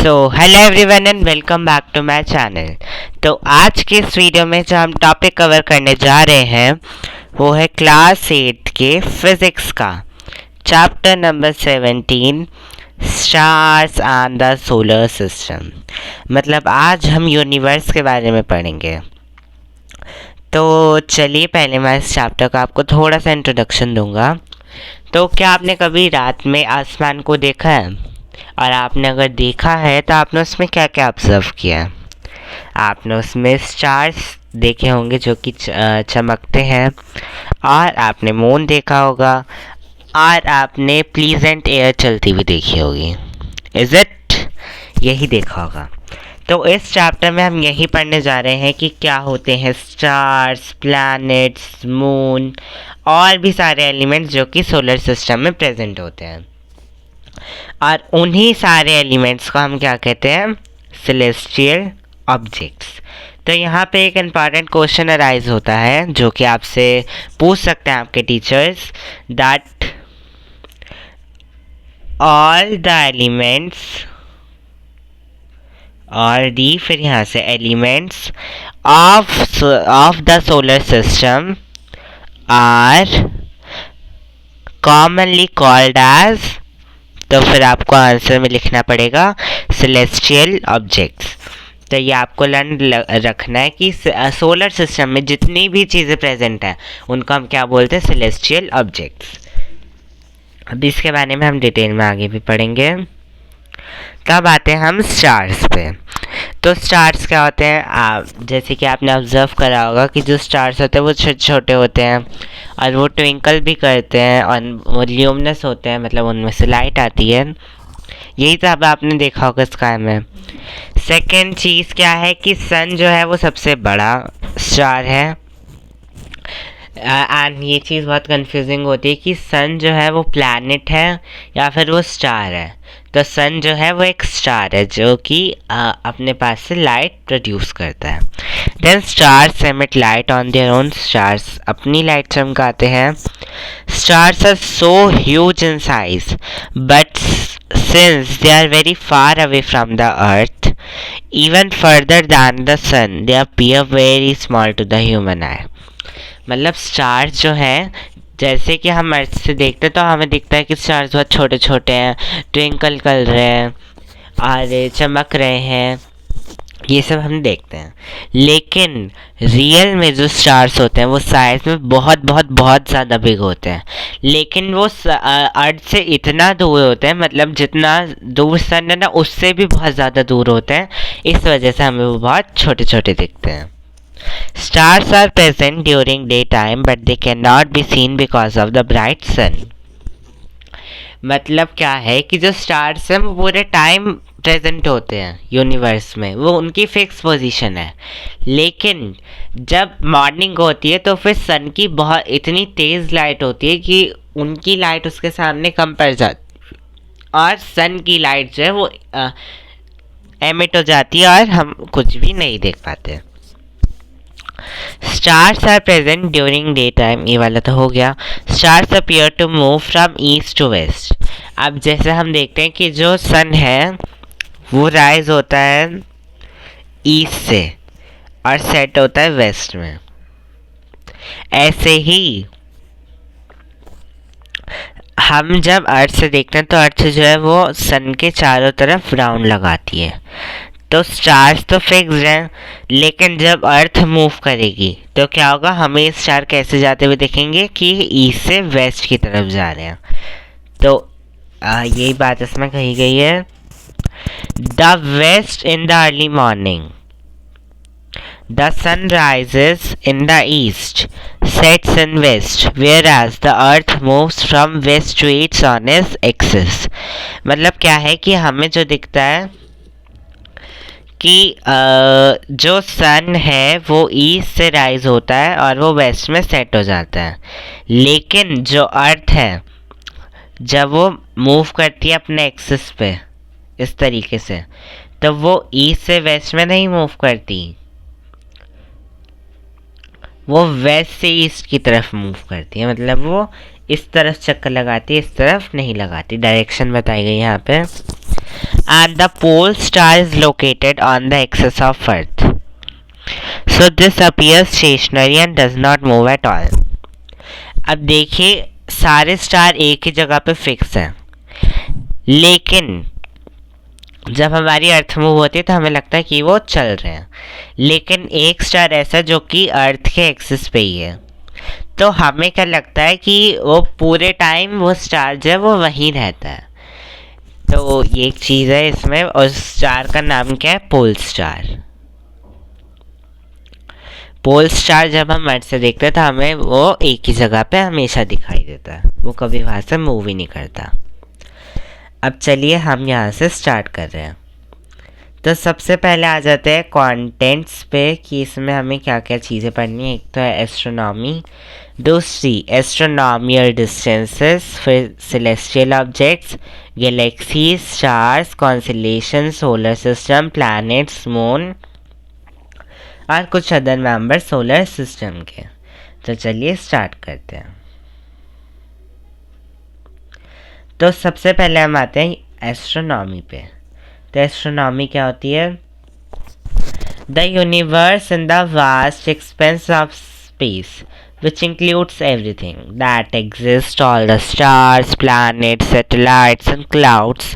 Hello everyone and welcome back to my channel. तो आज के इस वीडियो में जो हम टॉपिक कवर करने जा रहे हैं वो है क्लास 8 के फिज़िक्स का chapter number 17 stars and the solar system. मतलब आज हम यूनिवर्स के बारे में पढ़ेंगे। तो चलिए पहले मैं इस चैप्टर का आपको थोड़ा सा इंट्रोडक्शन दूंगा। तो क्या आपने कभी रात में आसमान को देखा है? और आपने अगर देखा है तो आपने उसमें क्या क्या ऑब्ज़र्व किया है? आपने उसमें स्टार्स देखे होंगे जो कि चमकते हैं, और आपने मून देखा होगा, और आपने प्लीजेंट एयर चलती हुई देखी होगी। Is it? यही देखा होगा। तो इस चैप्टर में हम यही पढ़ने जा रहे हैं कि क्या होते हैं स्टार्स, प्लैनेट्स, मून और भी सारे एलिमेंट्स जो कि सोलर सिस्टम में प्रेजेंट होते हैं। और उन्हीं सारे एलिमेंट्स को हम क्या कहते हैं? Celestial objects. तो यहाँ पे एक इम्पॉर्टेंट क्वेश्चन अराइज होता है जो कि आपसे पूछ सकते हैं आपके teachers, that all the elements और दी फिर यहाँ से elements of the solar system are commonly called as, तो फिर आपको आंसर में लिखना पड़ेगा सेलेस्टियल ऑब्जेक्ट्स। तो ये आपको लर्न रखना है कि सोलर सिस्टम में जितनी भी चीज़ें प्रेजेंट हैं उनको हम क्या बोलते हैं? Celestial objects. अब इसके बारे में हम डिटेल में आगे भी पढ़ेंगे। तब आते हैं हम स्टार्स पे। तो स्टार्स क्या होते हैं? जैसे कि आपने ऑब्ज़र्व करा होगा कि जो स्टार्स होते हैं वो छोटे छोटे होते हैं और वो ट्विंकल भी करते हैं और वो ल्यूमिनस होते हैं, मतलब उनमें से लाइट आती है। यही तो अब आपने देखा होगा स्काई में। सेकेंड चीज़ क्या है कि सन जो है वो सबसे बड़ा स्टार है। एंड ये चीज़ बहुत कंफ्यूजिंग होती है कि सन जो है वो प्लैनेट है या फिर वो स्टार है। तो सन जो है वो एक स्टार है जो कि अपने पास से लाइट प्रोड्यूस करता है। Then stars emit light on their own. Stars अपनी लाइट चमकाते हैं। Stars are so huge in size but since they are very far away from the earth, even farther than the sun, they appear very small to the human eye. मतलब stars जो हैं, जैसे कि हम अर्थ से देखते हैं तो हमें दिखता है कि स्टार्स बहुत छोटे छोटे हैं, ट्विंकल कर रहे हैं और चमक रहे हैं, ये सब हम देखते हैं। लेकिन रियल में जो स्टार्स होते हैं वो साइज में बहुत बहुत बहुत ज़्यादा बिग होते हैं, लेकिन वो अर्थ से इतना दूर होते हैं, मतलब जितना दूर सन है ना उससे भी बहुत ज़्यादा दूर होते हैं। इस वजह से हमें वो बहुत छोटे छोटे दिखते हैं। Stars are present during daytime but they cannot be seen because of the bright sun. मतलब क्या है कि जो स्टार्स हैं वो पूरे टाइम प्रेजेंट होते हैं यूनिवर्स में, वो उनकी फिक्स पोजीशन है। लेकिन जब मॉर्निंग होती है तो फिर सन की बहुत इतनी तेज़ लाइट होती है कि उनकी लाइट उसके सामने कम पड़ जाती और सन की लाइट जो है वो एमिट हो जाती है और हम कुछ भी नहीं देख पाते। Stars are present during day time, ये वाला तो हो गया। Stars appear to move from east to west. अब जैसे हम देखते हैं कि जो सन है वो राइज होता है ईस्ट से और सेट होता है वेस्ट में। ऐसे ही हम जब अर्थ से देखते हैं तो अर्थ जो है वो सन के चारों तरफ राउंड लगाती है। तो स्टार्स तो फिक्स्ड हैं, लेकिन जब अर्थ मूव करेगी तो क्या होगा? हमें स्टार कैसे जाते हुए दिखेंगे कि ईस्ट से वेस्ट की तरफ जा रहे हैं। तो यही बात इसमें कही गई है। The west in the early morning, the sun rises in the east, sets in west, whereas the earth moves from west to east on its axis. मतलब क्या है कि हमें जो दिखता है कि जो सन है वो ईस्ट से राइज होता है और वो वेस्ट में सेट हो जाता है, लेकिन जो अर्थ है जब वो मूव करती है अपने एक्सिस पे इस तरीके से, तो वो ईस्ट से वेस्ट में नहीं मूव करती, वो वेस्ट से ईस्ट की तरफ मूव करती है। मतलब वो इस तरफ चक्कर लगाती है, इस तरफ नहीं लगाती। डायरेक्शन बताई गई यहाँ पे। and the pole star is located on the axis of Earth. So this appears stationary and does not move at all. अब देखिए सारे स्टार एक ही जगह पे फिक्स हैं, लेकिन जब हमारी अर्थ मूव होती है तो हमें लगता है कि वो चल रहे हैं, लेकिन एक स्टार ऐसा जो कि अर्थ के एक्सिस पे ही है, तो हमें क्या लगता है कि वो पूरे टाइम वो स्टार जो है वो वहीं रहता है। तो ये एक चीज़ है इसमें, और स्टार का नाम क्या है? Pole star. पोल स्टार जब हम अर्थ से देखते हैं तो हमें वो एक ही जगह पे हमेशा दिखाई देता है, वो कभी वहाँ से मूव ही नहीं करता। अब चलिए हम यहाँ से स्टार्ट कर रहे हैं। तो सबसे पहले आ जाते हैं कंटेंट्स पे कि इसमें हमें क्या क्या चीज़ें पढ़नी है। एक तो है एस्ट्रोनॉमी, दूसरी एस्ट्रोनॉमिकल डिस्टेंसेस, फिर celestial objects, galaxies, stars, constellation, solar system, planets, moon और कुछ अदर मेंबर सोलर सिस्टम के। तो चलिए स्टार्ट करते हैं। तो सबसे पहले हम आते हैं एस्ट्रोनॉमी पे। तो एस्ट्रोनॉमी क्या होती है? The universe in the vast expense of space which includes everything that exists, all the stars, planets, satellites and clouds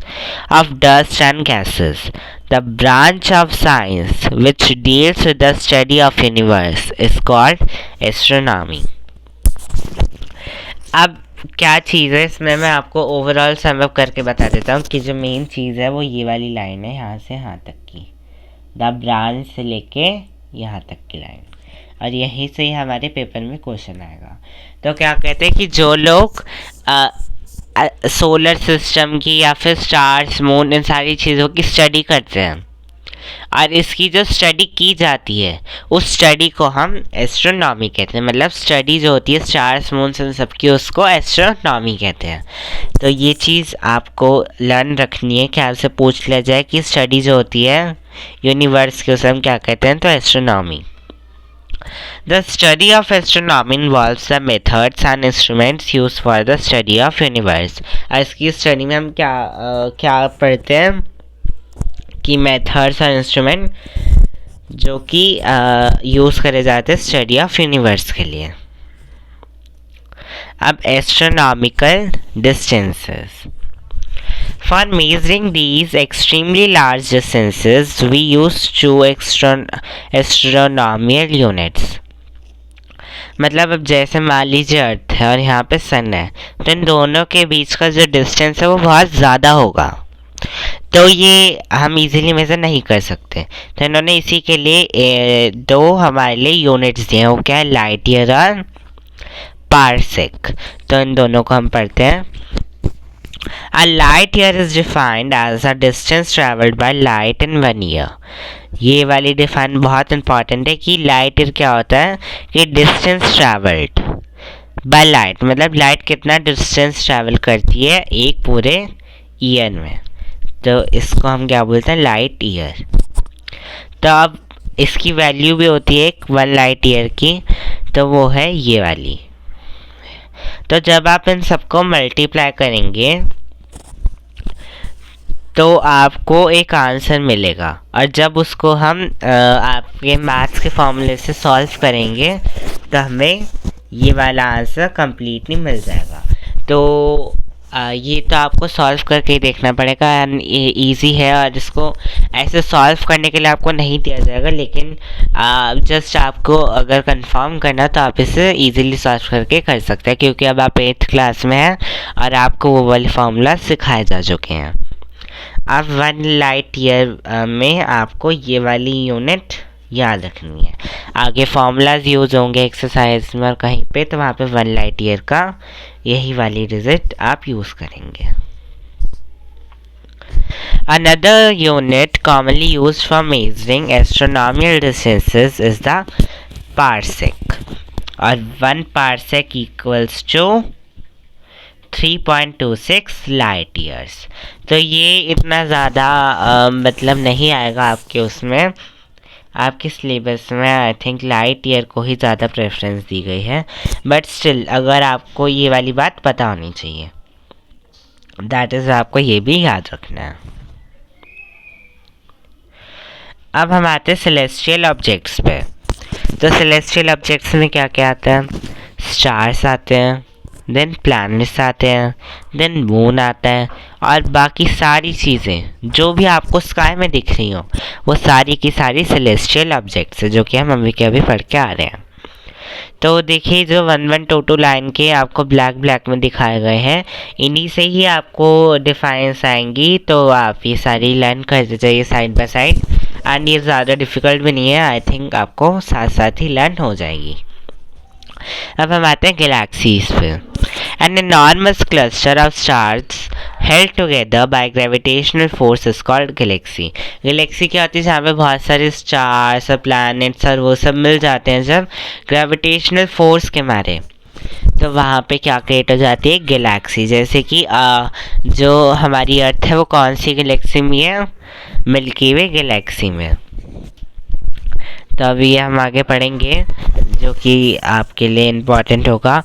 of dust and gases. The branch of science which deals with the study of universe is called astronomy. अब क्या चीज़ है इसमें, मैं आपको overall sum up करके बता देता हूँ कि जो मेन चीज़ है वो ये वाली लाइन है, यहाँ से यहाँ तक की, द ब्रांच से लेके यहाँ तक की लाइन, और यहीं से ही हमारे पेपर में क्वेश्चन आएगा। तो क्या कहते हैं कि जो लोग सोलर सिस्टम की या फिर स्टार्स, मून, इन सारी चीज़ों की स्टडी करते हैं और इसकी जो स्टडी की जाती है उस स्टडी को हम एस्ट्रोनॉमी कहते हैं। मतलब स्टडी जो होती है स्टार्स, मून्स इन सब की, उसको एस्ट्रोनॉमी कहते हैं। तो ये चीज़ आपको लर्न रखनी है कि आपसे पूछ लिया जाए कि स्टडी जो होती है यूनिवर्स की, उसे हम क्या कहते हैं? तो astronomy. The study of astronomy involves the methods and instruments used for the study of universe. इसकी स्टडी में हम क्या पढ़ते हैं कि मेथड्स और इंस्ट्रूमेंट जो कि यूज़ करे जाते हैं स्टडी ऑफ यूनिवर्स के लिए। अब astronomical distances. For measuring these extremely large distances, we use two astronomical units. मतलब अब जैसे मान लीजिए अर्थ है और यहाँ पे सन है, तो इन दोनों के बीच का जो डिस्टेंस है वो बहुत ज़्यादा होगा, तो ये हम इजीली मेजर नहीं कर सकते। तो इन्होंने इसी के लिए दो हमारे लिए यूनिट्स दिए हैं, वो क्या है? लाइट ईयर और पारसेक। तो इन दोनों को हम पढ़ते हैं। A light year is defined as a distance traveled by light in 1 year. ये वाली डिफाइन बहुत इंपॉर्टेंट है कि लाइट ईयर क्या होता है कि डिस्टेंस ट्रैवल्ड बाय लाइट, मतलब लाइट कितना डिस्टेंस ट्रैवल करती है एक पूरे ईयर में, तो इसको हम क्या बोलते हैं? Light year. तो अब इसकी वैल्यू भी होती है एक 1 लाइट ईयर की, तो वो है ये वाली। तो जब आप इन सबको मल्टीप्लाई करेंगे तो आपको एक आंसर मिलेगा, और जब उसको हम आपके मैथ्स के फॉर्मूले से सॉल्व करेंगे तो हमें ये वाला आंसर कम्प्लीटली मिल जाएगा। तो ये तो आपको सॉल्व करके ही देखना पड़ेगा, एंड ईजी है, और इसको ऐसे सॉल्व करने के लिए आपको नहीं दिया जाएगा, लेकिन जस्ट आपको अगर कंफर्म करना तो आप इसे इजीली सॉल्व करके कर सकते हैं, क्योंकि अब आप 8th क्लास में हैं और आपको वो वाले फार्मूला सिखाए जा चुके हैं। अब 1 लाइट ईयर में आपको ये वाली यूनिट याद रखनी है। आगे फार्मूलाज यूज़ होंगे एक्सरसाइज में और कहीं पे, तो वहाँ पे 1 लाइट ईयर का यही वाली डिजिट आप यूज़ करेंगे। Another unit commonly used for measuring astronomical distances is the parsec, और 1 parsec equals to 3.26 light years. तो ये इतना ज़्यादा मतलब नहीं आएगा आपके उसमें, आपके सिलेबस में आई थिंक लाइट ईयर को ही ज़्यादा प्रेफरेंस दी गई है, बट स्टिल अगर आपको ये वाली बात पता होनी चाहिए, दैट इज़ आपको ये भी याद रखना है। अब हम आते हैं सेलेस्टियल ऑब्जेक्ट्स पे। तो सेलेस्टियल ऑब्जेक्ट्स में क्या क्या आता है? स्टार्स आते हैं, देन प्लैनेट्स आते हैं, देन मून आता है, और बाकी सारी चीज़ें जो भी आपको स्काई में दिख रही हो वो सारी की सारी सेलेस्टियल ऑब्जेक्ट्स है, जो कि हम अभी के अभी पढ़ के आ रहे हैं। तो देखिए जो 1122 लाइन के आपको ब्लैक ब्लैक में दिखाए गए हैं, इन्हीं से ही आपको डिफाइंस आएंगी। तो आप ये सारी लर्न करते जाइए साइड बाय साइड, एंड ये ज़्यादा डिफ़िकल्ट भी नहीं है, आई थिंक आपको साथ साथ ही लर्न हो जाएगी। अब हम आते हैं गैलेक्सीज पे। An enormous cluster of stars held together by gravitational force is called galaxy। Galaxy क्या होती है? जहाँ पे बहुत सारे स्टार्स और प्लैनेट्स और वो सब मिल जाते हैं जब ग्रेविटेशनल फोर्स के मारे, तो वहाँ पे क्या क्रिएट हो जाती है? गैलेक्सी। जैसे कि जो हमारी अर्थ है वो कौन सी गैलेक्सी में है? मिल्की वे गैलेक्सी में। तो अभी ये हम आगे पढ़ेंगे जो कि आपके लिए इम्पॉर्टेंट होगा।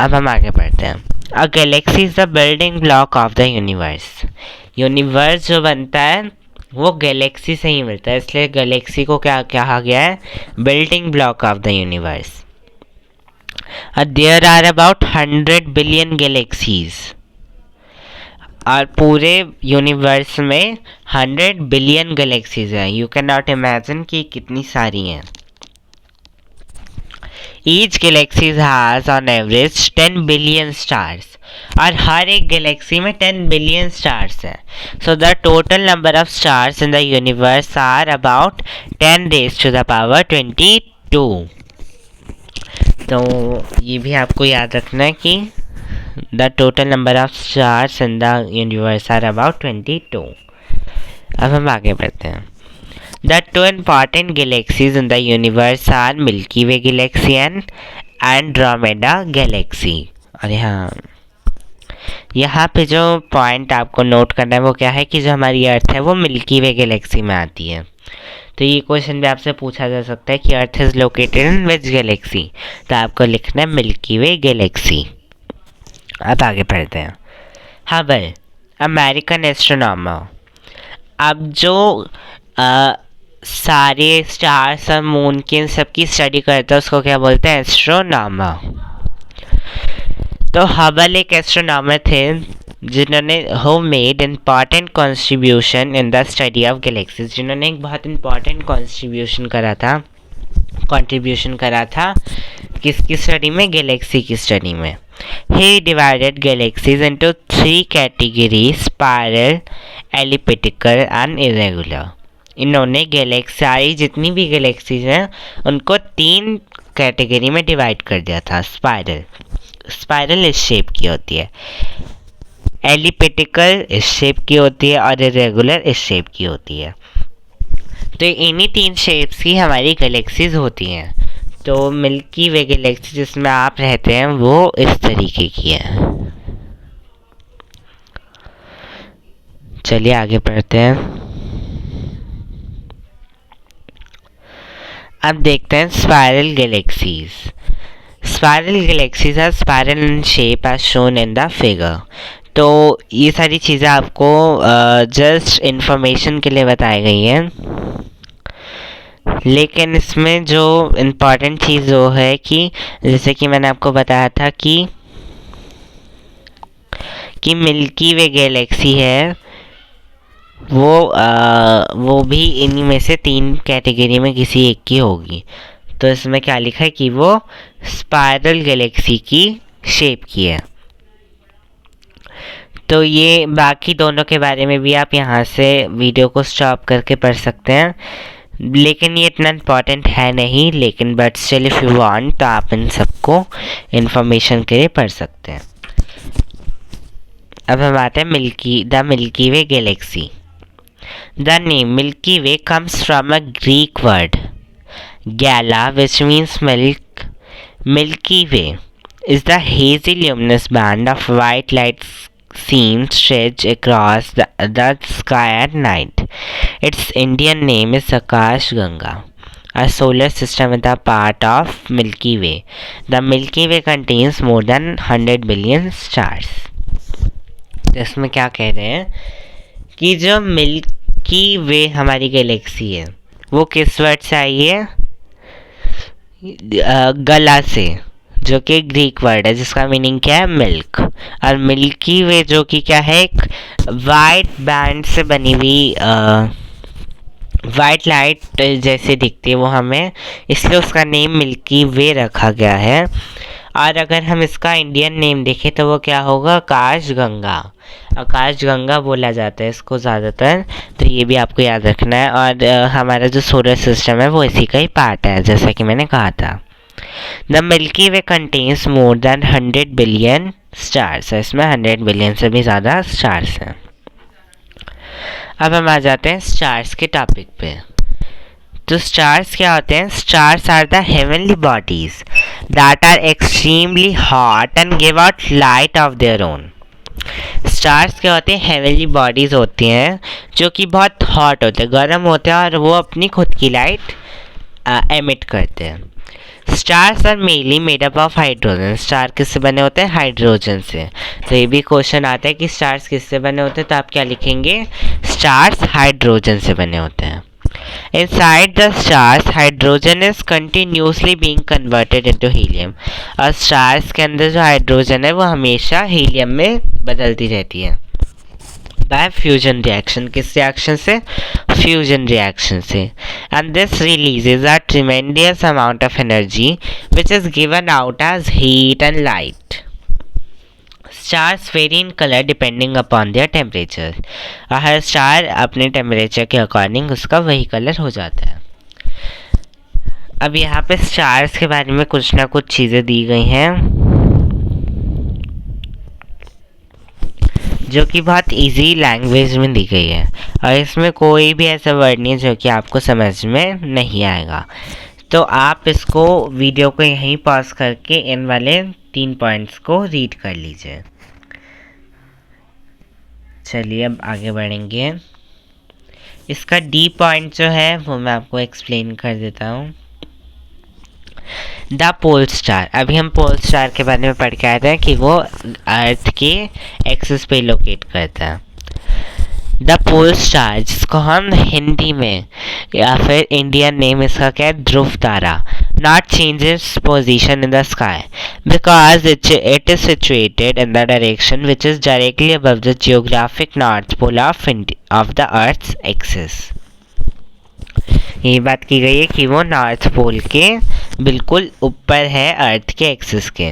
अब हम आगे पढ़ते हैं। A galaxy is the building block of the universe. Universe जो बनता है वो गैलेक्सी से ही मिलता है, इसलिए गैलेक्सी को क्या कहा गया है? Building block of the universe. There are about 100 billion galaxies. और पूरे यूनिवर्स में 100 बिलियन गैलेक्सीज हैं। यू कैन नॉट इमेजिन कि कितनी सारी हैं। Each galaxy has on average 10 billion stars. और हर एक गैलेक्सी में 10 बिलियन स्टार्स हैं। So the total number of stars in the universe are about 10 raised to the power 22। तो ये भी आपको याद रखना है कि the total number of stars in the universe are about 22। अब हम आगे बढ़ते हैं। The two important galaxies in the universe are Milky Way galaxy and Andromeda galaxy. और यहाँ पे जो पॉइंट आपको नोट करना है वो क्या है कि जो हमारी अर्थ है वो मिल्की वे गैलेक्सी में आती है। तो ये क्वेश्चन भी आपसे पूछा जा सकता है कि earth is located in which Galaxy, तो आपको लिखना है मिल्की वे गैलेक्सी। अब आगे पढ़ते हैं। Hubble American astronomer. अब जो सारे स्टार्स और मून के इन सब की स्टडी करता है उसको क्या बोलते हैं? एस्ट्रोनॉमर। तो हबल एक एस्ट्रोनॉमर थे जिन्होंने हो made important contribution in the study of galaxies. जिन्होंने एक बहुत इम्पॉर्टेंट कंट्रीब्यूशन करा था किसकी स्टडी में? गैलेक्सी की स्टडी में। He divided galaxies into 3 categories: spiral, elliptical and irregular. इन्होंने सारी जितनी भी गैलेक्सीज हैं उनको 3 कैटेगरी में डिवाइड कर दिया था। स्पाइरल इस शेप की होती है, एलिप्टिकल इस शेप की होती है, और इरेगुलर इस शेप की होती है। तो इन्हीं 3 शेप्स की हमारी गैलेक्सीज होती हैं। तो मिल्की वे गैलेक्सी जिसमें आप रहते हैं वो इस तरीके की है। चलिए आगे पढ़ते हैं। अब देखते हैं spiral galaxies. Spiral galaxies are spiral in shape as shown in the figure. तो ये सारी चीज़ें आपको जस्ट इंफॉर्मेशन के लिए बताई गई हैं, लेकिन इसमें जो इम्पॉर्टेंट चीज़ वो है कि जैसे कि मैंने आपको बताया था कि मिल्की वे गैलेक्सी है वो भी इन्हीं में से 3 कैटेगरी में किसी एक की होगी। तो इसमें क्या लिखा है कि वो स्पाइरल गैलेक्सी की शेप की है। तो ये बाकी दोनों के बारे में भी आप यहाँ से वीडियो को स्टॉप करके पढ़ सकते हैं, लेकिन ये इतना इम्पॉर्टेंट है नहीं, लेकिन but still if you want तो आप इन सबको इन्फॉर्मेशन के लिए पढ़ सकते हैं। अब हम आते हैं the milky Way Galaxy. The name milky way comes from a Greek word gala, which means milk. Milky Way is the hazy luminous band of white light seen stretched across the sky at night. Its Indian name is Akash Ganga. A solar system is a part of Milky Way. The Milky Way contains more than 100 billion stars. तो इसमें क्या कह रहे हैं कि जो milky वे हमारी Galaxy है वो किस वर्ड से आई है? गला से, जो कि ग्रीक वर्ड है जिसका मीनिंग क्या है? मिल्क। और मिल्की वे जो कि क्या है? एक वाइट बैंड से बनी हुई वाइट लाइट जैसे दिखती है वो हमें, इसलिए उसका नेम मिल्की वे रखा गया है। और अगर हम इसका इंडियन नेम देखें तो वो क्या होगा? आकाशगंगा। आकाशगंगा बोला जाता है इसको ज़्यादातर, तो ये भी आपको याद रखना है। और हमारा जो सोलर सिस्टम है वो इसी का ही पार्ट है, जैसा कि मैंने कहा था। The milky way contains more than 100 billion stars. इसमें 100 बिलियन से भी ज़्यादा स्टार्स हैं। अब हम आ जाते हैं स्टार्स के टॉपिक पे। तो स्टार्स क्या होते हैं? Stars are the heavenly bodies that are extremely hot and give out light of their own. Stars क्या होते हैं? हेवनली बॉडीज होती हैं जो कि बहुत हॉट होते हैं, गर्म होते हैं, और वो अपनी खुद की लाइट एमिट करते हैं। Stars are mainly made up of hydrogen. Star किससे बने होते हैं? हाइड्रोजन से। तो ये भी क्वेश्चन आता है कि स्टार्स किससे बने होते हैं, तो आप क्या लिखेंगे? स्टार्स हाइड्रोजन से बने होते हैं। Inside the stars, hydrogen is continuously being converted into helium। और स्टार्स के अंदर जो हाइड्रोजन है वो हमेशा हीलियम में बदलती रहती है बाय फ्यूजन रिएक्शन। किस रिएक्शन से? फ्यूजन रिएक्शन से। And this releases a tremendous amount of energy which is given out as heat and light. Stars vary in colour depending upon their temperature. हर star अपने temperature के according उसका वही colour हो जाता है। अब यहाँ पे स्टार्स के बारे में कुछ ना कुछ चीज़ें दी गई हैं जो कि बहुत इजी लैंग्वेज में दी गई है, और इसमें कोई भी ऐसा वर्ड नहीं है जो कि आपको समझ में नहीं आएगा। तो आप इसको वीडियो को यहीं पॉज करके इन वाले 3 पॉइंट्स को रीड कर लीजिए। चलिए अब आगे बढ़ेंगे। इसका डी पॉइंट जो है वो मैं आपको एक्सप्लेन कर देता हूँ। The pole star. अभी हम पोल स्टार के बारे में पढ़ के आए थे कि वो अर्थ के एक्सिस पे लोकेट करता है। द पोल स्टार, जिसको हम हिंदी में या फिर इंडियन नेम इसका क्या है? ध्रुव तारा। Not changes position in the sky because it is situated in the direction which is directly above the geographic north pole of the Earth's axis। ये बात की गई है कि वो नॉर्थ पोल के बिल्कुल ऊपर है अर्थ के एक्सिस के,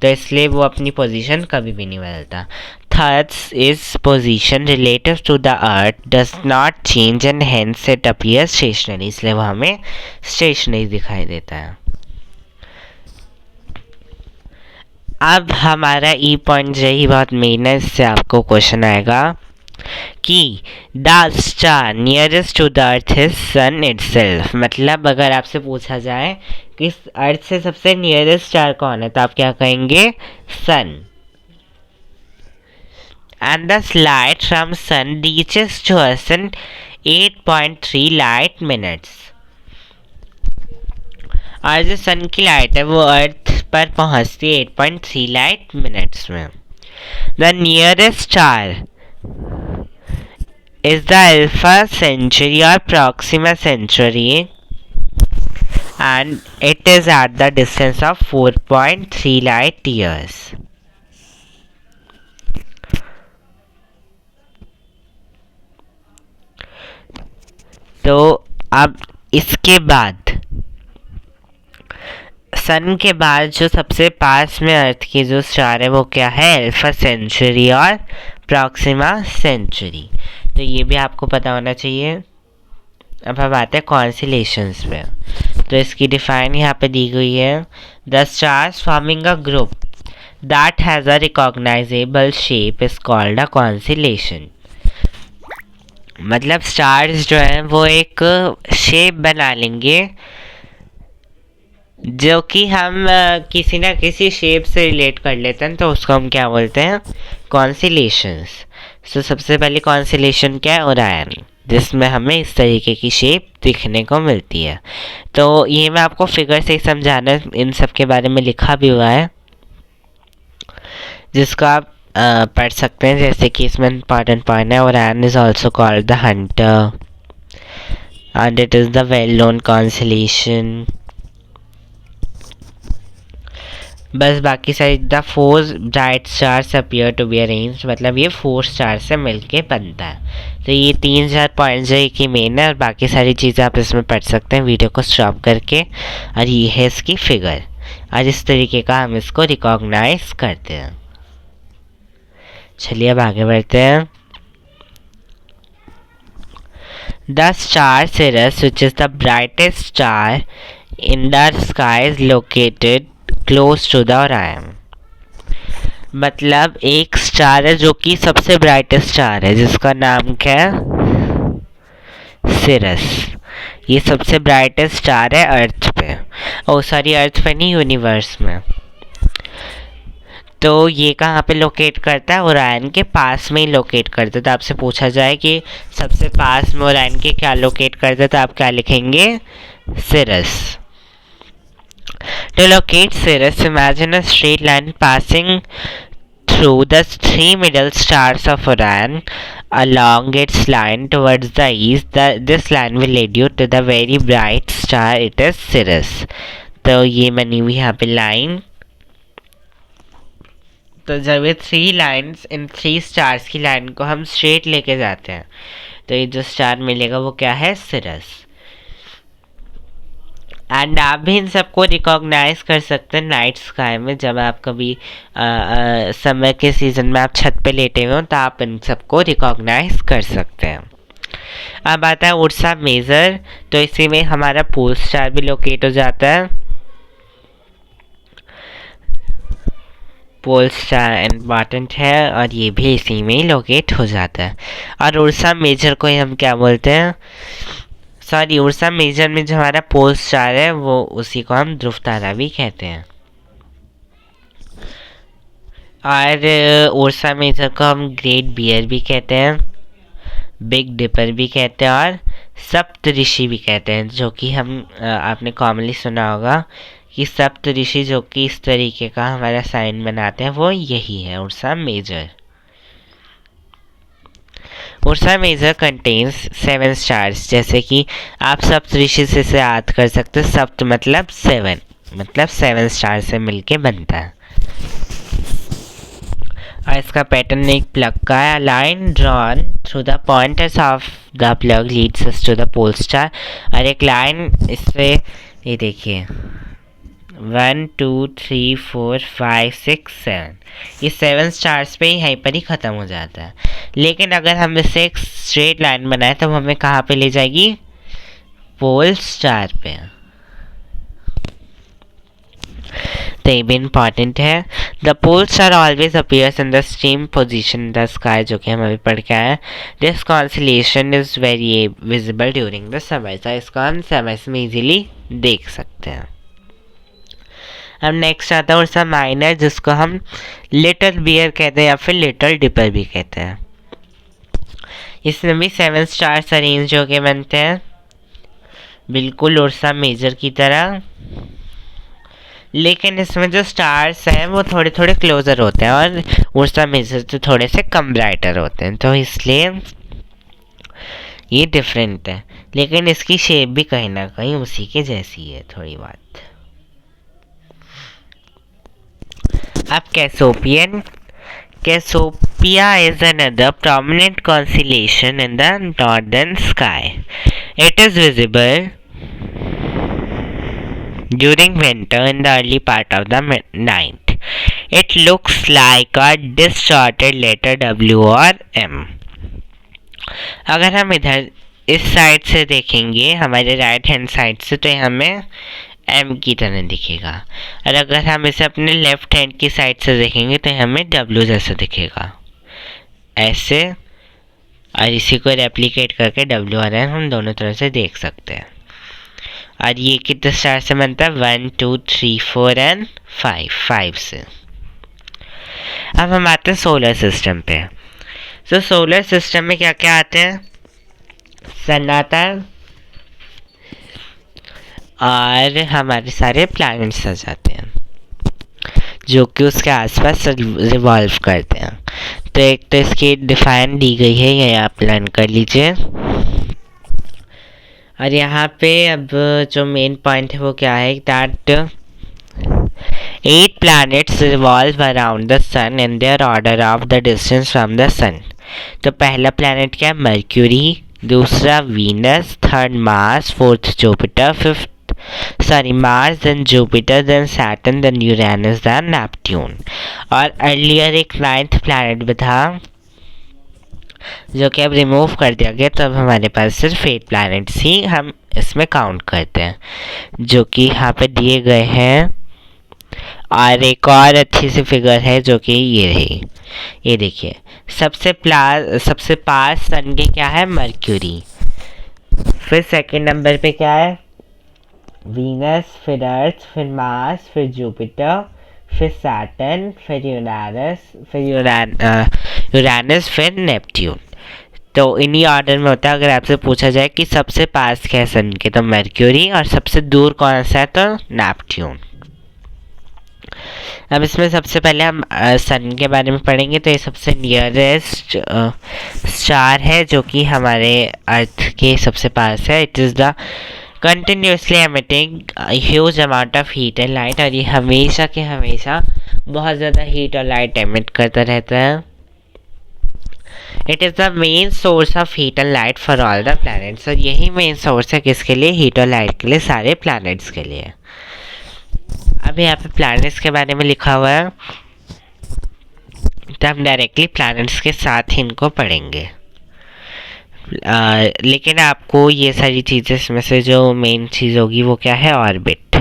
तो इसलिए वो अपनी पोजीशन कभी भी नहीं बदलता। थर्ड्स is position relative to the earth does not change and hence it appears stationary. इसलिए वो हमें स्टेशनरी दिखाई देता है। अब हमारा ई पॉइंट यही बहुत मेन है, इससे आपको क्वेश्चन आएगा कि the star nearest to the earth is sun itself. मतलब अगर आपसे पूछा जाए कि अर्थ से सबसे नियरेस्ट स्टार कौन है, तो आप क्या कहेंगे? Sun. And the light from sun reaches to earth in 8.3 light minutes. और जो सन की लाइट है वो अर्थ पर पहुंचती है 8.3 लाइट मिनट्स में। The nearest star is the Alpha Centauri or Proxima Centauri and it is at the distance of 4.3 light years। तो अब इसके बाद सन के बाद जो सबसे पास में अर्थ की जो स्टार है वो क्या है? अल्फा सेंचुरी और प्रॉक्सिमा सेंचुरी। तो ये भी आपको पता होना चाहिए। अब हम आते हैं कॉन्स्टेलेशंस पे। तो इसकी डिफाइन यहाँ पे दी गई है। The stars forming a group that has a recognisable shape is called a constellation. मतलब स्टार्स जो हैं वो एक शेप बना लेंगे जो कि हम किसी ना किसी शेप से रिलेट कर लेते हैं, तो उसको हम क्या बोलते हैं? कॉन्स्टेलेशंस। तो सबसे पहले कॉन्स्टेलेशन क्या है? ओरायन, जिसमें हमें इस तरीके की शेप दिखने को मिलती है। तो ये मैं आपको फिगर से ही समझाना, इन सब के बारे में लिखा भी हुआ है जिसको आप पढ़ सकते हैं। जैसे कि इसमें इंपॉर्टेंट पॉइंट है, Orion is also called the hunter and it is the well-known constellation. बस बाकी सारी the 4 bright stars appear to be arrange, मतलब ये 4 स्टार से मिलके बनता है। तो ये 3-4 पॉइंट्स जो एक ही मेन है और बाकी सारी चीज़ें आप इसमें पढ़ सकते हैं वीडियो को स्टॉप करके। और ये है इसकी फिगर और इस तरीके का हम इसको रिकॉग्नाइज करते हैं। चलिए अब आगे बढ़ते हैं। The star Sirius which is the brightest star in the sky is located close to the Orion. मतलब एक स्टार है जो कि सबसे ब्राइटेस्ट स्टार है जिसका नाम क्या है, सिरस। ये सबसे ब्राइटेस्ट स्टार है अर्थ पे, ओ सॉरी अर्थ पे नहीं, यूनिवर्स में। तो ये कहाँ पे लोकेट करता है, ओरायन के पास में ही लोकेट करता है। तो आपसे पूछा जाए कि सबसे पास में ओरायन के क्या लोकेट करता है, तो आप क्या लिखेंगे, सिरस। To locate Sirius, imagine a straight line passing through the 3 middle stars of Orion. Along its line towards the east, this line will lead you to the very bright star. It is Sirius. तो ये बनी हुई यहाँ पे line. तो जब ये 3 lines in 3 stars की लाइन को हम स्ट्रेट लेके जाते हैं तो ये जो स्टार मिलेगा वो क्या है, सिरस। एंड आप भी इन सबको रिकॉग्नाइज कर सकते हैं नाइट स्काई में। जब आप कभी समय के सीज़न में आप छत पे लेटे हुए हो तो आप इन सबको रिकॉग्नाइज कर सकते हैं। अब आता है उर्सा मेजर। तो इसी में हमारा पोल स्टार भी लोकेट हो जाता है। पोल स्टार इम्पॉर्टेंट है और ये भी इसी में ही लोकेट हो जाता है। और उर्सा मेजर को ही हम क्या बोलते हैं, सॉरी उर्सा मेजर में जो हमारा पोल स्टार है वो उसी को हम ध्रुव तारा भी कहते हैं। और उर्सा मेजर को हम ग्रेट बियर भी कहते हैं, बिग डिपर भी कहते हैं और सप्तऋषि भी कहते हैं। जो कि हम आपने कॉमनली सुना होगा कि सप्तऋषि जो कि इस तरीके का हमारा साइन बनाते हैं वो यही है Ursa Major. Ursa Major contains 7 stars. जैसे कि आप सप्तऋषि से याद कर सकते हैं, सप्त मतलब 7, मतलब 7 स्टार से मिलके बनता है। और इसका पैटर्न एक प्लग का है। Line drawn through the pointers of the plough leads us to the pole star. और एक लाइन इससे ये देखिए 1 2 3 4 5 6 7, ये 7 स्टार्स पे ही यहीं पर ही ख़त्म हो जाता है। लेकिन अगर हम इससे एक स्ट्रेट लाइन बनाए तो हमें कहाँ पे ले जाएगी, पोल स्टार पे। तो ये भी इम्पॉर्टेंट है। The pole star always appears in the same position in the sky, जो कि हम अभी पढ़ के आए हैं। This constellation is very visible during the summer. तो इसको हम समर में इजीली देख सकते हैं। अब नेक्स्ट आता है उर्सा माइनर, जिसको हम लिटिल बियर कहते हैं या फिर लिटिल डिपर भी कहते हैं। इसमें भी 7 स्टार्स अरेंज होके बनते हैं, बिल्कुल उर्सा मेजर की तरह। लेकिन इसमें जो स्टार्स हैं वो थोड़े थोड़े क्लोजर होते हैं और उर्सा मेजर से थोड़े से कम ब्राइटर होते हैं, तो इसलिए ये डिफरेंट है। लेकिन इसकी शेप भी कहीं ना कहीं उसी के जैसी है थोड़ी बात। अब कैसोपियन। Cassiopeia is another prominent constellation in the northern sky. It is visible during winter in the early part of the night. It looks like a distorted letter W or M. अगर हम इधर इस साइड से देखेंगे, हमारे right hand side से, तो हमें एम की तरह दिखेगा। और अगर हम इसे अपने लेफ्ट हैंड की साइड से देखेंगे तो हमें डब्ल्यू जैसा दिखेगा, ऐसे। और इसी को रेप्लिकेट करके डब्ल्यू और एन हम दोनों तरह से देख सकते हैं। और ये कितने स्टार से बनता है, 1 2 3 4 एंड 5 से। अब हम आते हैं सोलर सिस्टम पे। तो सोलर सिस्टम में क्या क्या आते हैं, सन आता है और हमारे सारे प्लैनेट्स आ जाते हैं जो कि उसके आसपास रिवॉल्व करते हैं। तो एक तो इसकी डिफाइन दी गई है, ये आप लर्न कर लीजिए। और यहाँ पे अब जो मेन पॉइंट है वो क्या है, that 8 planets revolve around the sun in their order of the distance from the sun. तो पहला प्लैनेट क्या है, मर्क्यूरी, दूसरा Venus, third Mars, fourth Jupiter, Mars, then Jupiter, then Saturn, then Uranus, then Neptune. और earlier एक 9th planet भी था जो कि अब रिमूव कर दिया गया, तो अब हमारे पास सिर्फ 8 प्लैनेट्स ही हम इसमें काउंट करते हैं, जो कि यहाँ पे दिए गए हैं। और एक और अच्छी सी फिगर है जो कि ये रही, ये देखिए, सबसे पास सन के क्या है, मर्क्यूरी, फिर सेकंड नंबर पे क्या है, वीनस, फिर अर्थ, फिर मार्स, फिर जुपिटर, फिर सैटर्न, फिर यूरेनस, फिर नेपट्यून। तो इन्हीं ऑर्डर में होता है। अगर आपसे पूछा जाए कि सबसे पास क्या है सन के, तो मर्क्यूरी, और सबसे दूर कौन सा है, तो नेपट्यून। अब इसमें सबसे पहले हम सन के बारे में पढ़ेंगे। तो ये सबसे नियरेस्ट स्टार है जो कि हमारे अर्थ के सबसे पास है। It is the continuously emitting huge amount of heat and light, और ये हमेशा के हमेशा बहुत ज़्यादा हीट और लाइट एमिट करता रहता है। It is the main source of heat and light for all the planets, और यही मेन सोर्स है किसके लिए, हीट और लाइट के लिए, सारे प्लैनेट्स के लिए। अब यहाँ पे प्लैनेट्स के बारे में लिखा हुआ है, तो हम डायरेक्टली प्लैनेट्स के साथ ही इनको पढ़ेंगे। लेकिन आपको ये सारी चीज़ें, इसमें से जो मेन चीज़ होगी वो क्या है, orbit.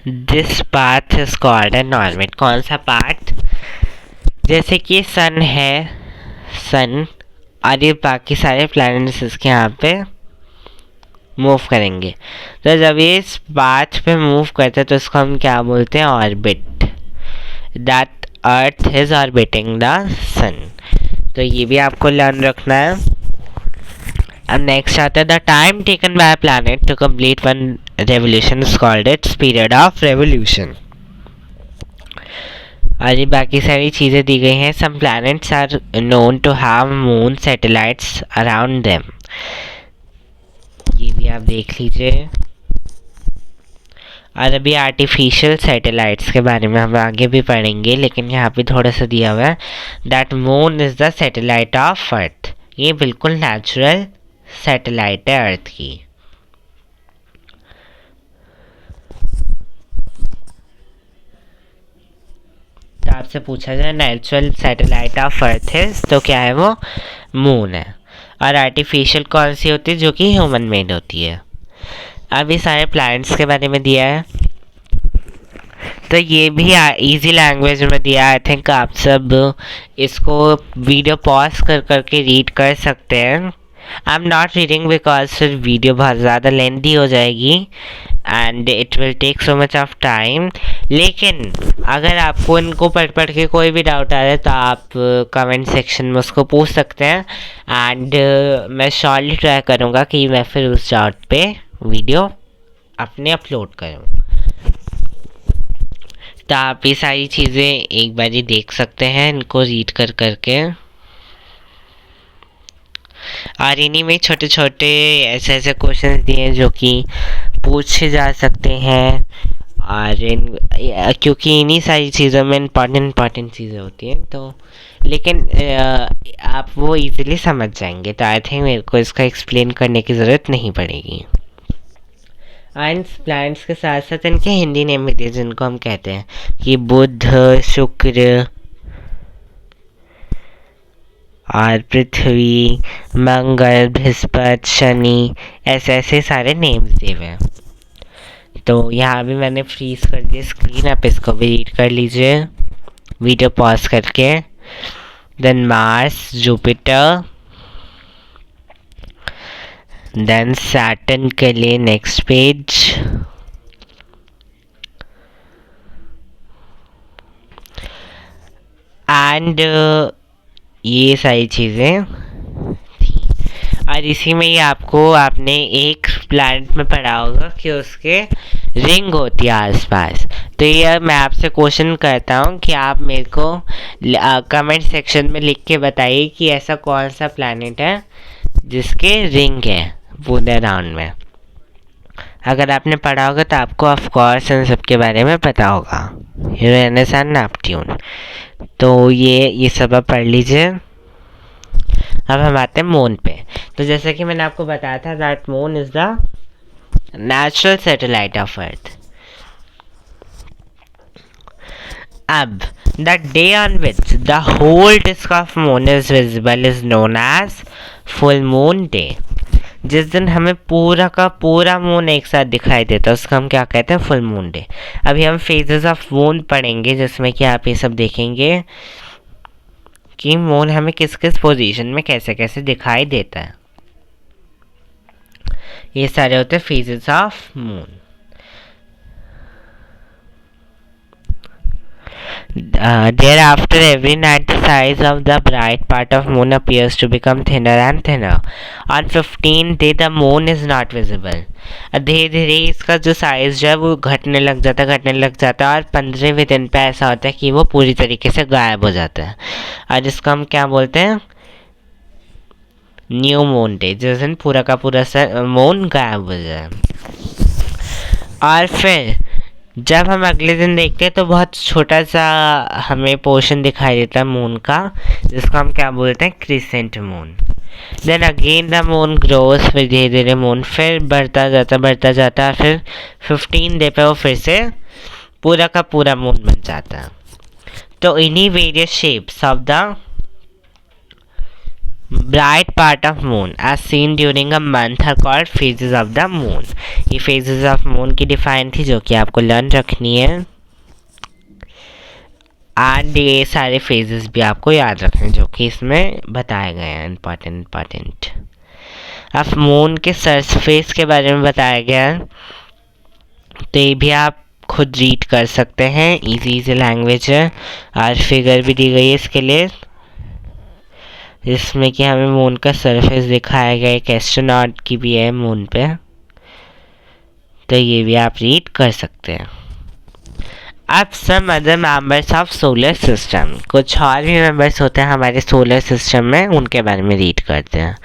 This path is called an orbit. कौन सा पाथ, जैसे कि सन है, सन और ये बाकी सारे प्लैनेट्स इसके यहाँ पे मूव करेंगे, तो जब ये इस पाथ पे मूव करते हैं तो इसको हम क्या बोलते हैं, orbit. That earth is orbiting the sun. तो ये भी आपको लर्न रखना है। अब नेक्स्ट आता है, the time taken by planet to complete one revolution is called its period of revolution. और ये बाकी सारी चीज़ें दी गई हैं। Some planets are known to have moon satellites around them, ये भी आप देख लीजिए। और अभी आर्टिफिशियल सैटेलाइट्स के बारे में हम आगे भी पढ़ेंगे, लेकिन यहाँ पे थोड़ा सा दिया हुआ है, that moon is the satellite of अर्थ। ये बिल्कुल नेचुरल सैटेलाइट है अर्थ की। तो आपसे पूछा जाए नेचुरल सैटेलाइट ऑफ अर्थ है, तो क्या है वो, मून है। और आर्टिफिशियल कौन सी होती है, जो कि ह्यूमन मेड होती है। अब ये सारे प्लैनेट्स के बारे में दिया है, तो ये भी इजी लैंग्वेज में दिया है। आई थिंक आप सब इसको वीडियो पॉज कर करके रीड कर सकते हैं। I am not reading because फिर वीडियो बहुत ज़्यादा लेंथी हो जाएगी and it will take so much of time. लेकिन अगर आपको इनको पढ़ के कोई भी डाउट आ रहा है तो आप कमेंट सेक्शन में उसको पूछ सकते हैं एंड मैं श्योरली ट्राई करूँगा कि मैं फिर उस डाउट पे वीडियो अपने अपलोड करूँ। तो आप ये सारी चीज़ें एक बार ही देख सकते हैं इनको रीड कर करके। और इन्हीं में छोटे छोटे ऐसे क्वेश्चंस दिए हैं जो कि पूछे जा सकते हैं, और क्योंकि इन्हीं सारी चीज़ों में इम्पॉर्टेंट चीज़ें होती हैं, तो लेकिन आप वो इजीली समझ जाएंगे। तो आई थिंक मेरे को इसका एक्सप्लेन करने की ज़रूरत नहीं पड़ेगी। एंड प्लैनेट्स के साथ साथ इनके हिंदी नेम भी दिए जिनको हम कहते हैं कि बुध, शुक्र और पृथ्वी, मंगल, बृहस्पति, शनि, ऐसे सारे नेम्स दिए हुए हैं। तो यहाँ भी मैंने फ्रीज कर दिया स्क्रीन, आप इसको भी रीड कर लीजिए वीडियो पॉज करके। Then Mars, Jupiter, then Saturn के लिए नेक्स्ट पेज, एंड ये सारी चीज़ें थी। और इसी में ही आपने एक प्लैनेट में पढ़ा होगा कि उसके रिंग होती है आसपास। तो ये मैं आपसे क्वेश्चन करता हूँ कि आप मेरे को कमेंट सेक्शन में लिख के बताइए कि ऐसा कौन सा प्लैनेट है जिसके रिंग है पूरे राउंड में। अगर आपने पढ़ा होगा तो आपको ऑफ कोर्स इन सब के बारे में पता होगा, यूरेनस एंड नेपट्यून। तो ये सब आप पढ़ लीजिए। अब हम आते हैं मून पे। तो जैसे कि मैंने आपको बताया था that moon is the natural satellite of earth. अब the day on which the whole disc of moon is visible is known as full moon day. जिस दिन हमें पूरा का पूरा मून एक साथ दिखाई देता है उसको हम क्या कहते हैं? Full moon day. अभी हम फेजेस ऑफ मून पढ़ेंगे जिसमें कि आप ये सब देखेंगे कि मून हमें किस किस पोजीशन में कैसे कैसे दिखाई देता है। ये सारे होते हैं phases of moon. Thereafter, every night the size of the bright part of moon appears to become thinner and thinner. On 15th day the moon is not visible. धीरे धीरे इसका जो साइज जो है वो घटने लग जाता है और 15वें दिन पे ऐसा होता है कि वो पूरी तरीके से गायब हो जाता है। और इसको हम क्या बोलते हैं? न्यू मून डे, जिस दिन पूरा का पूरा मून गायब हो जाए। और फिर जब हम अगले दिन देखते हैं तो बहुत छोटा सा हमें पोर्शन दिखाई देता है मून का, जिसको हम क्या बोलते हैं? Crescent moon. Then again the moon grows, फिर धीरे धीरे मून फिर बढ़ता जाता है, फिर 15 डे पे वो फिर से पूरा का पूरा मून बन जाता है। तो इन्हीं various shapes of the bright part of moon as seen during a month are called phases of the moon. ये phases of moon की डिफाइन थी जो कि आपको लर्न रखनी है। एंड ये सारे phases भी आपको याद रखने जो कि इसमें बताए गए हैं इम्पॉर्टेंट। अब मून के सरफेस के बारे में बताया गया है, तो ये भी आप खुद रीड कर सकते हैं। इजी लैंग्वेज है और फिगर भी दी गई है इसके लिए, जिसमें कि हमें मून का सरफेस दिखाया गया। एक एस्ट्रोनॉट की भी है मून पे, तो ये भी आप रीड कर सकते हैं। अब some other members of solar system, कुछ और भी मेंबर्स होते हैं हमारे सोलर सिस्टम में, उनके बारे में रीड करते हैं।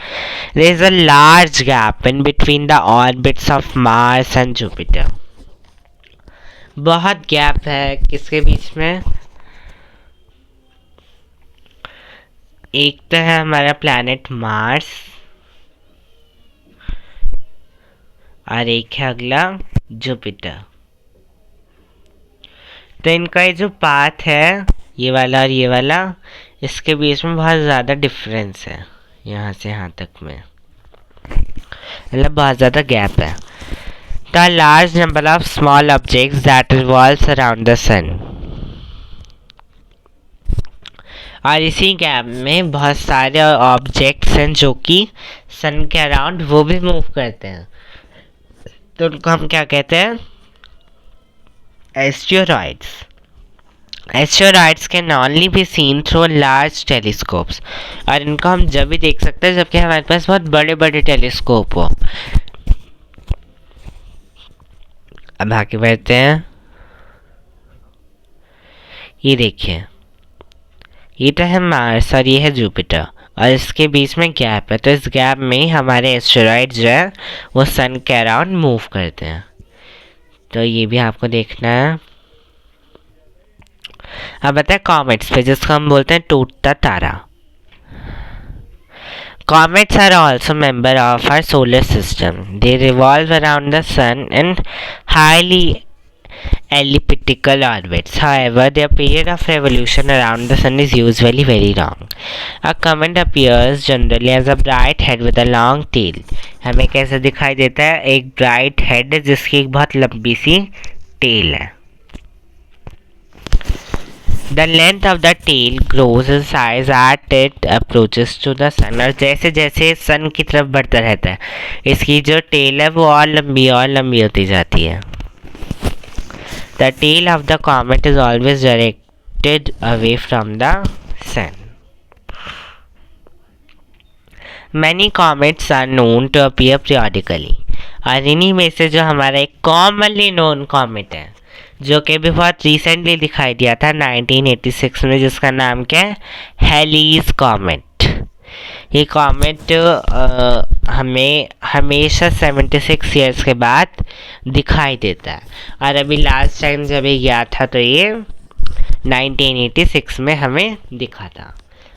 There is a large gap in between the orbits of Mars and Jupiter. बहुत गैप है किसके बीच में? एक तो है हमारा प्लैनेट मार्स और एक है अगला जुपिटर। तो इनका ये जो पाथ है, ये वाला और ये वाला, इसके बीच में बहुत ज़्यादा डिफरेंस है, यहाँ से यहाँ तक में, मतलब बहुत ज़्यादा गैप है। The large number of small objects that revolves around the sun. और इसी गैप में बहुत सारे ऑब्जेक्ट्स हैं जो कि सन के अराउंड वो भी मूव करते हैं, तो उनको हम क्या कहते हैं? Asteroids. Asteroids can only be seen through large telescopes. और इनको हम जब भी देख सकते हैं जबकि हमारे पास बहुत बड़े बड़े टेलीस्कोप हो। अब आगे बढ़ते हैं। ये देखिए, ये तो है मार्स और ये है जुपिटर और इसके बीच में गैप है, तो इस गैप में हमारे एस्टेरॉइड जो है वो सन के अराउंड मूव करते हैं, तो ये भी आपको देखना है। अब बताए कॉमेट्स पे, जिसको हम बोलते हैं टूटता तारा। Comets are also member of our solar system. They revolve around the sun in highly elliptical orbits. However, their period of revolution around the sun is usually very long. A comet appears generally as a bright head with a long tail. हमें कैसे दिखाई देता है? एक bright head जिसकी एक बहुत लंबी सी टेल है। The length of the tail grows in size as it approaches to the sun. और जैसे जैसे सन की तरफ बढ़ता रहता है इसकी जो टेल है वो और लंबी होती जाती है। The tail of the comet is always directed away from the sun. Many comets are known to appear periodically. और इन्हीं में से जो हमारा एक कॉमनली नोन कॉमेट है, जो कि भी बहुत रिसेंटली दिखाई दिया था 1986 में, जिसका नाम क्या है, हेलीज कॉमेट। ये कॉमेट हमें हमेशा 76 ईयर्स के बाद दिखाई देता है, और अभी लास्ट टाइम जब ये गया था तो ये 1986 में हमें दिखा था।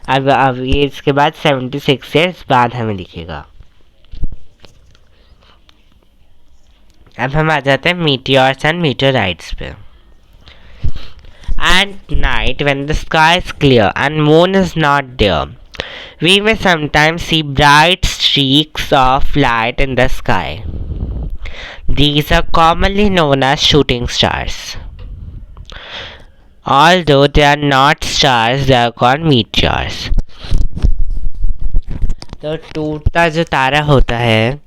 अब ये इसके बाद 76 ईयर्स बाद हमें दिखेगा। अब हम आ जाते हैं मीटियोर्स एंड मीटेराइट्स पे। At night, when the sky is clear and moon is not there, we may sometimes see bright streaks of light in the sky. These are commonly known as shooting stars. Although they are not stars, they are called meteors. तो टूटता जो तारा होता है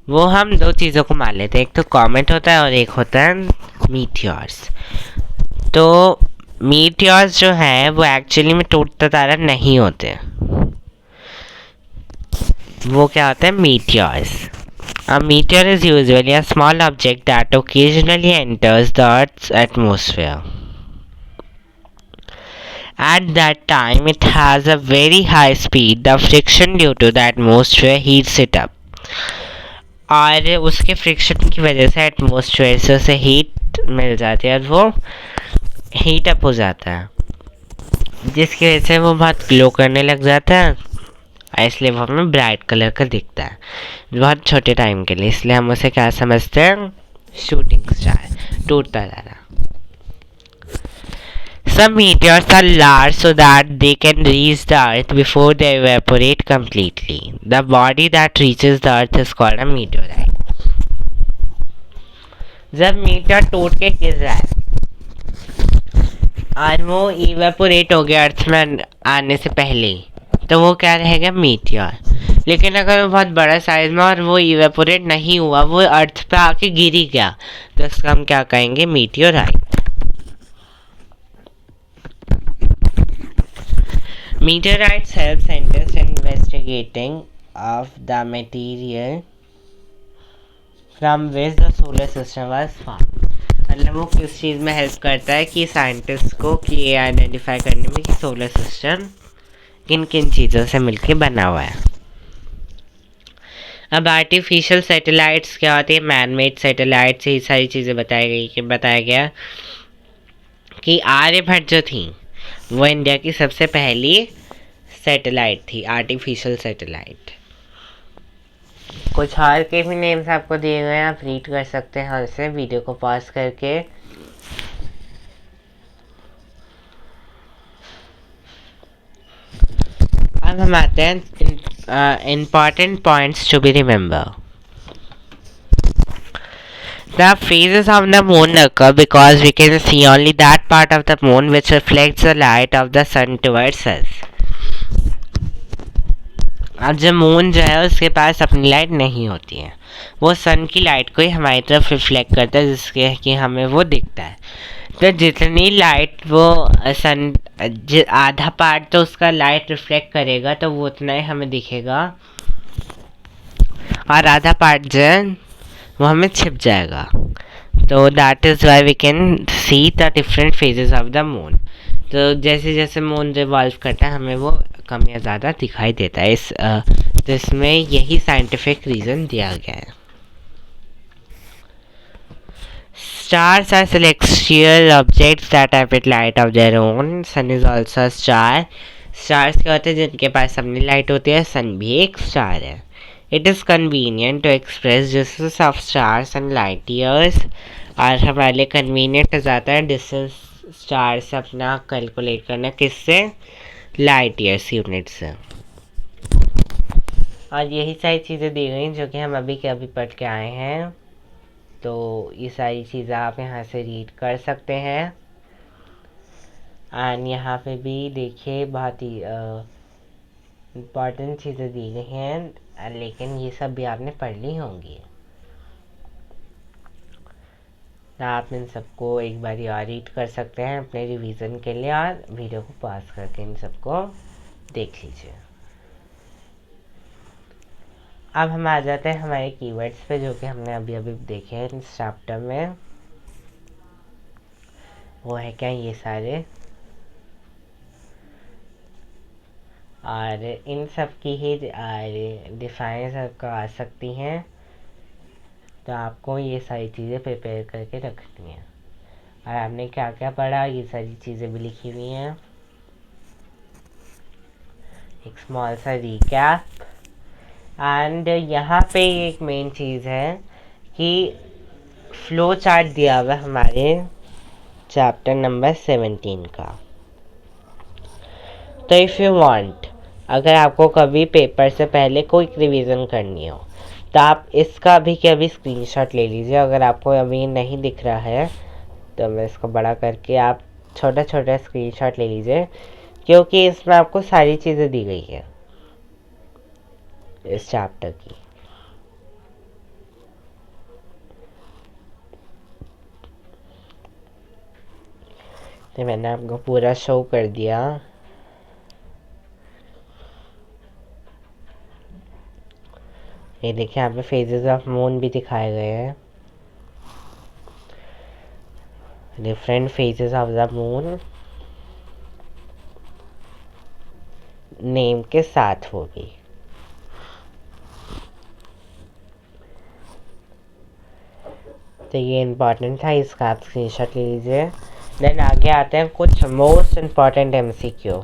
वो हम दो चीज़ों को मान लेते हैं, एक तो कॉमेट होता है और एक होता है मीटियोर्स। तो मीटियोर्स जो है वो एक्चुअली में टूटता तारा नहीं होते, वो क्या होता है, meteors. A meteor is usually a small object that occasionally enters the Earth's atmosphere. At that time, it has a very high speed. The friction due to the atmosphere heats it up. और उसके friction की वजह से atmosphere से उसे heat मिल जाती है और वो हीट अप हो जाता है, जिसकी वजह से वो बहुत ग्लो करने लग जाता है, इसलिए वो हमें ब्राइट कलर का दिखता है बहुत छोटे टाइम के लिए। इसलिए हम उसे क्या समझते हैं, शूटिंग स्टार, टूटता तारा। Some meteors are large so that they can reach the earth before they evaporate completely. The body that reaches the earth is called a meteorite. जब मीटर टूट के गिर रहा है और वो इवेपोरेट हो गया अर्थ में आने से पहले, तो वो क्या रहेगा, मीटियोर। लेकिन अगर वो बहुत बड़ा साइज में और वो इवेपोरेट नहीं हुआ, वो अर्थ पे आके गिर ही गया, तो इसका हम क्या कहेंगे, meteorite. Meteorites help scientists in investigating of the material from which the solar system was formed. मतलब वो किस चीज़ में हेल्प करता है कि साइंटिस्ट को कि ये आइडेंटिफाई करने में कि सोलर सिस्टम किन किन चीज़ों से मिलके बना हुआ है। अब आर्टिफिशियल सैटेलाइट्स क्या होती है, मैन मेड सैटेलाइट्स, ये सारी चीज़ें बताया गया कि आर्यभट्ट जो थी वो इंडिया की सबसे पहली सैटेलाइट थी, आर्टिफिशियल सैटेलाइट। कुछ और के भी नेम्स आपको दिए गए हैं, आप रीड कर सकते हैं उनसे, वीडियो को पॉज करके। अब हम आते हैं important points to be remembered. The phases of the moon occur because we can see only that part of the moon which reflects the light of the sun towards us. अब जब moon जो है उसके पास अपनी light नहीं होती है, वो सन की लाइट को ही हमारी तरफ रिफ्लेक्ट करता है, जिसके कि हमें वो दिखता है। तो जितनी लाइट वो सन आधा पार्ट तो उसका लाइट रिफ्लेक्ट करेगा तो वो उतना ही हमें दिखेगा, और आधा पार्ट जो है वो हमें छिप जाएगा। तो that is why we can see the different phases of the moon. तो जैसे जैसे मून रिवॉल्व करता है हमें वो कम या ज़्यादा दिखाई देता है। तो इसमें यही साइंटिफिक रीज़न दिया गया है। Stars are celestial objects that emit light of their own. Sun is also a star. Stars क्या होते हैं, जिनके पास अपनी लाइट होती है, सन भी एक स्टार है। It is convenient to express distances of stars and light years. और हमारे लिए कन्वीनियंट हो जाता है डिस्टेंस स्टार से अपना कैलकुलेट करना, किससे, लाइट ईयर्स यूनिट से। और यही सारी चीज़ें दी गई जो कि हम अभी के अभी पढ़ के आए हैं। तो ये सारी चीज़ें आप यहाँ से रीड कर सकते हैं। एंड यहाँ पे भी देखिए बहुत ही इम्पॉर्टेंट चीज़ें दी गई हैं, लेकिन ये सब भी आपने पढ़ ली होंगी। आप इन सबको एक बार और रीड कर सकते हैं अपने रिवीजन के लिए, और वीडियो को पॉज करके इन सबको देख लीजिए। अब हम आ जाते हैं हमारे कीवर्ड्स पे, जो कि हमने अभी अभी देखे हैं इस चैप्टर में। वो है क्या, ये सारे, और इन सब की ही डिफाइंस आपको आ सकती हैं, तो आपको ये सारी चीज़ें प्रिपेयर करके रखनी है। और आपने क्या क्या पढ़ा, ये सारी चीज़ें भी लिखी हुई हैं, एक स्मॉल सा रिकैप। एंड यहाँ पे एक मेन चीज़ है कि फ्लो चार्ट दिया हुआ है हमारे चैप्टर नंबर 17 का। तो इफ़ यू वांट, अगर आपको कभी पेपर से पहले कोई रिवीजन करनी हो, तो आप इसका भी के अभी स्क्रीनशॉट ले लीजिए। अगर आपको अभी नहीं दिख रहा है तो मैं इसको बड़ा करके आप छोटा छोटा स्क्रीनशॉट ले लीजिए, क्योंकि इसमें आपको सारी चीज़ें दी गई है इस चैप्टर की। तो मैंने आपको पूरा शो कर दिया। ये देखिए, यहाँ पे फेजेस ऑफ मून भी दिखाए गए हैं, different phases of the moon name के साथ, वो भी। तो ये इम्पॉर्टेंट था, इसका आप स्क्रीनशॉट ले लीजिए। देन आगे आते हैं कुछ मोस्ट इम्पॉर्टेंट MCQ।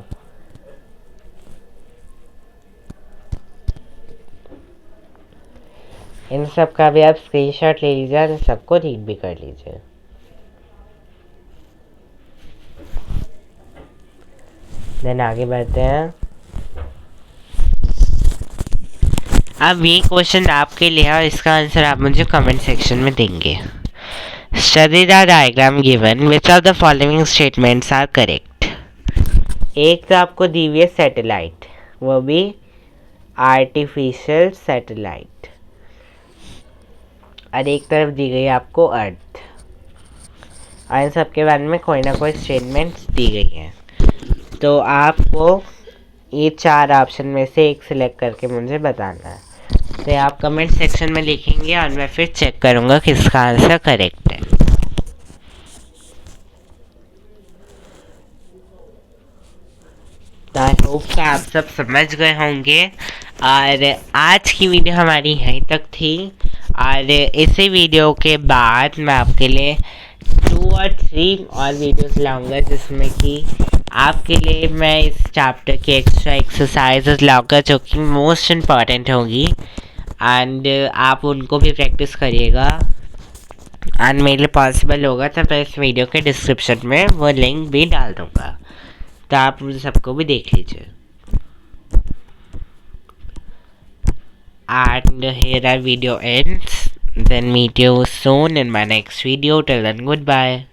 इन सब का भी आप स्क्रीनशॉट ले लीजिए और इन सबको रीड भी कर लीजिए। देन आगे बढ़ते हैं। अब ये क्वेश्चन आपके लिए है और इसका आंसर आप मुझे कमेंट सेक्शन में देंगे। Study the diagram given, which of the following statements are correct. एक तो आपको दी हुई है सैटेलाइट, वो भी आर्टिफिशियल सैटेलाइट, और एक तरफ दी गई आपको अर्थ, और इन सब के बारे में कोई ना कोई स्टेटमेंट्स दी गई हैं। तो आपको ये 4 ऑप्शन में से एक सिलेक्ट करके मुझे बताना है। तो आप कमेंट सेक्शन में लिखेंगे और मैं फिर चेक करूँगा किसका आंसर करेक्ट है। तो आई होप कि आप सब समझ गए होंगे, और आज की वीडियो हमारी यहीं तक थी। और इसी वीडियो के बाद मैं आपके लिए 2 और 3 और वीडियोस लाऊंगा, जिसमें कि आपके लिए मैं इस चैप्टर की एक्स्ट्रा एक्सरसाइजेस लाऊंगा, जो कि मोस्ट इम्पॉर्टेंट होगी, एंड आप उनको भी प्रैक्टिस करिएगा। एंड मेरे लिए पॉसिबल होगा तो मैं इस वीडियो के डिस्क्रिप्शन में वो लिंक भी डाल दूँगा, तो आप मुझे सबको भी देख लीजिए। And here our video ends. Then meet you soon in my next video. Till then, goodbye.